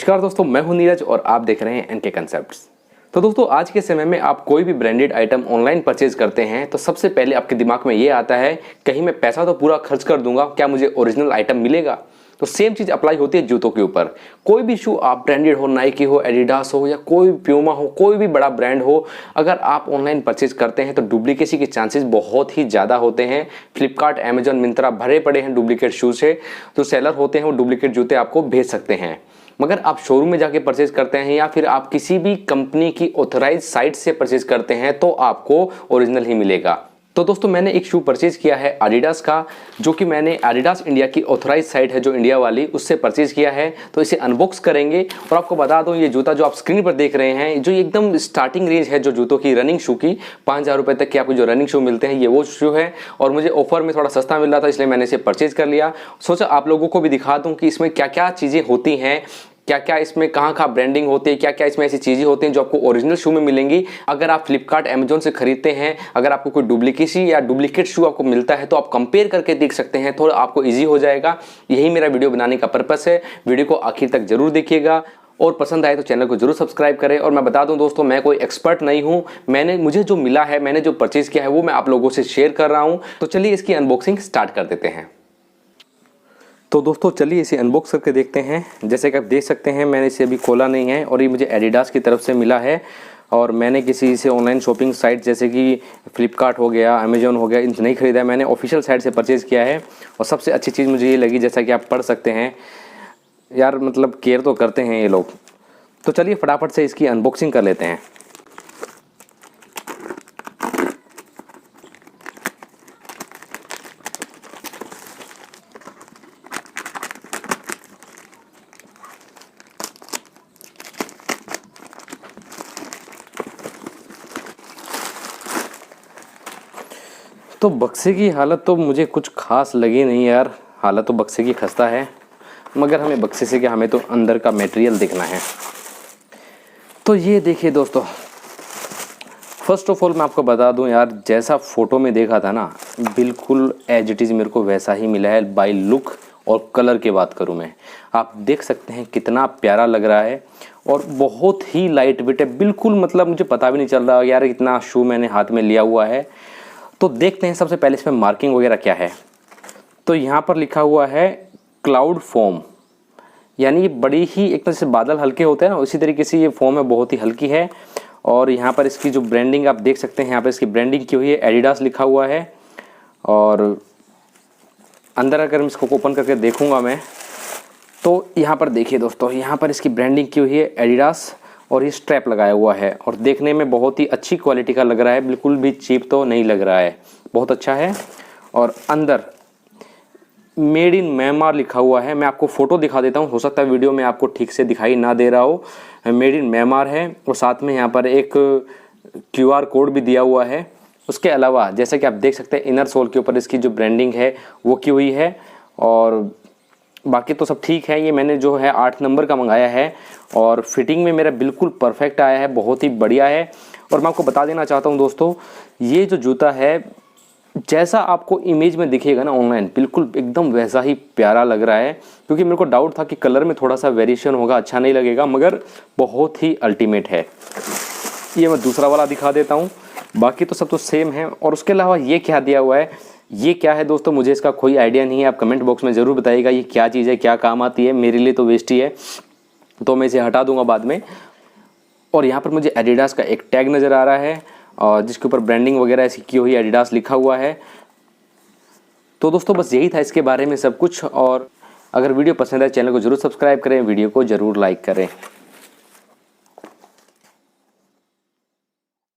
नमस्कार दोस्तों, मैं हूं नीरज और आप देख रहे हैं एनके कंसेप्ट्स। तो दोस्तों, आज के समय में आप कोई भी ब्रांडेड आइटम ऑनलाइन परचेज करते हैं तो सबसे पहले आपके दिमाग में ये आता है, कहीं मैं पैसा तो पूरा खर्च कर दूंगा, क्या मुझे ओरिजिनल आइटम मिलेगा। तो सेम चीज़ अप्लाई होती है जूतों के ऊपर। कोई भी शू आप ब्रांडेड हो, नाइकी हो, एडिडास हो या कोई प्यूमा हो, कोई भी बड़ा ब्रांड हो, अगर आप ऑनलाइन परचेज करते हैं तो डुप्लीकेसी के चांसेस बहुत ही ज़्यादा होते हैं। फ्लिपकार्ट, अमेजॉन, मिंत्रा भरे पड़े हैं डुप्लीकेट शू से। जो सेलर होते हैं वो डुप्लीकेट जूते आपको भेज सकते हैं। मगर आप शोरूम में जाके परचेज करते हैं या फिर आप किसी भी कंपनी की ऑथराइज साइट से परचेज करते हैं तो आपको ओरिजिनल ही मिलेगा। तो दोस्तों, मैंने एक शू परचेज किया है एडिडास का, जो कि मैंने एडिडास इंडिया की ऑथराइज साइट है जो इंडिया वाली, उससे परचेज किया है। तो इसे अनबॉक्स करेंगे और आपको बता दूं, ये जूता जो आप स्क्रीन पर देख रहे हैं, जो एकदम स्टार्टिंग रेंज है जो जूतों की रनिंग शू की, 5,000 रुपये तक के आपको जो रनिंग शू मिलते हैं, ये वो शू है। और मुझे ऑफर में थोड़ा सस्ता मिल रहा था, इसलिए मैंने इसे परचेज कर लिया। सोचा आप लोगों को भी दिखा दूं कि इसमें क्या क्या चीज़ें होती हैं, क्या क्या इसमें कहाँ ब्रांडिंग होती है, क्या क्या इसमें ऐसी चीज़ें होती हैं जो आपको ओरिजिनल शू में मिलेंगी। अगर आप फ्लिपकार्ट, अमेजॉन से खरीदते हैं, अगर आपको कोई डुप्लीकेसी या डुप्लीकेट शू आपको मिलता है तो आप कंपेयर करके देख सकते हैं, थोड़ा आपको इजी हो जाएगा। यही मेरा वीडियो बनाने का पर्पस है। वीडियो को आखिर तक जरूर देखिएगा और पसंद आए तो चैनल को जरूर सब्सक्राइब करें। और मैं बता दूं दोस्तों, मैं कोई एक्सपर्ट नहीं हूं, मुझे जो मिला है, मैंने जो परचेज किया है वो मैं आप लोगों से शेयर कर रहा हूं। तो चलिए इसकी अनबॉक्सिंग स्टार्ट कर देते हैं। तो दोस्तों चलिए इसे अनबॉक्स करके देखते हैं। जैसे कि आप देख सकते हैं, मैंने इसे अभी खोला नहीं है और ये मुझे एडिडास की तरफ से मिला है। और मैंने किसी से ऑनलाइन शॉपिंग साइट जैसे कि फ्लिपकार्ट हो गया, अमेजॉन हो गया, इनसे नहीं खरीदा है। मैंने ऑफिशियल साइट से परचेज़ किया है। और सबसे अच्छी चीज़ मुझे ये लगी, जैसा कि आप पढ़ सकते हैं यार, मतलब केयर तो करते हैं ये लोग। तो चलिए फटाफट से इसकी अनबॉक्सिंग कर लेते हैं। तो बक्से की हालत तो मुझे कुछ खास लगी नहीं यार। हालत तो बक्से की खस्ता है, मगर हमें बक्से से क्या, हमें तो अंदर का मटेरियल देखना है। तो ये देखिए दोस्तों, फर्स्ट ऑफ ऑल मैं आपको बता दूं यार, जैसा फ़ोटो में देखा था ना, बिल्कुल एज इट इज़ मेरे को वैसा ही मिला है। बाय लुक और कलर की बात करूं मैं, आप देख सकते हैं कितना प्यारा लग रहा है और बहुत ही लाइट वेट है। बिल्कुल मतलब मुझे पता भी नहीं चल रहा यार इतना शू मैंने हाथ में लिया हुआ है। तो देखते हैं सबसे पहले इसमें मार्किंग वगैरह क्या है। तो यहाँ पर लिखा हुआ है क्लाउड फोम, यानी ये बड़ी ही एक तरह से बादल हल्के होते हैं ना, उसी तरीके से ये फोम है, बहुत ही हल्की है। और यहाँ पर इसकी जो ब्रांडिंग आप देख सकते हैं, यहाँ पर इसकी ब्रांडिंग की हुई है, एडिडास लिखा हुआ है। और अंदर अगर मैं इसको ओपन करके देखूँगा मैं, तो यहाँ पर देखिए दोस्तों, यहाँ पर इसकी ब्रांडिंग की हुई है एडिडास और ये स्ट्रैप लगाया हुआ है। और देखने में बहुत ही अच्छी क्वालिटी का लग रहा है, बिल्कुल भी चीप तो नहीं लग रहा है, बहुत अच्छा है। और अंदर मेड इन म्यांमार लिखा हुआ है। मैं आपको फ़ोटो दिखा देता हूँ, हो सकता है वीडियो में आपको ठीक से दिखाई ना दे रहा हो। मेड इन म्यांमार है और साथ में यहाँ पर एक QR कोड भी दिया हुआ है। उसके अलावा जैसा कि आप देख सकते हैं, इनर सोल के ऊपर इसकी जो ब्रांडिंग है वो की हुई है। और बाकी तो सब ठीक है। ये मैंने जो है 8 नंबर का मंगाया है और फिटिंग में मेरा बिल्कुल परफेक्ट आया है, बहुत ही बढ़िया है। और मैं आपको बता देना चाहता हूँ दोस्तों, ये जो जूता है जैसा आपको इमेज में दिखेगा ना ऑनलाइन, बिल्कुल एकदम वैसा ही प्यारा लग रहा है। क्योंकि मेरे को डाउट था कि कलर में थोड़ा सा वेरिएशन होगा, अच्छा नहीं लगेगा, मगर बहुत ही अल्टीमेट है। ये मैं दूसरा वाला दिखा देता हूँ, बाकी तो सब तो सेम है। और उसके अलावा ये क्या दिया हुआ है, ये क्या है दोस्तों, मुझे इसका कोई आइडिया नहीं है। आप कमेंट बॉक्स में ज़रूर बताइएगा ये क्या चीज़ है, क्या काम आती है। मेरे लिए तो वेस्ट ही है, तो मैं इसे हटा दूंगा बाद में। और यहाँ पर मुझे एडिडास का एक टैग नज़र आ रहा है और जिसके ऊपर ब्रांडिंग वगैरह ऐसी की हुई एडिडास लिखा हुआ है। तो दोस्तों बस यही था इसके बारे में सब कुछ। और अगर वीडियो पसंद है, चैनल को ज़रूर सब्सक्राइब करें, वीडियो को ज़रूर लाइक करें।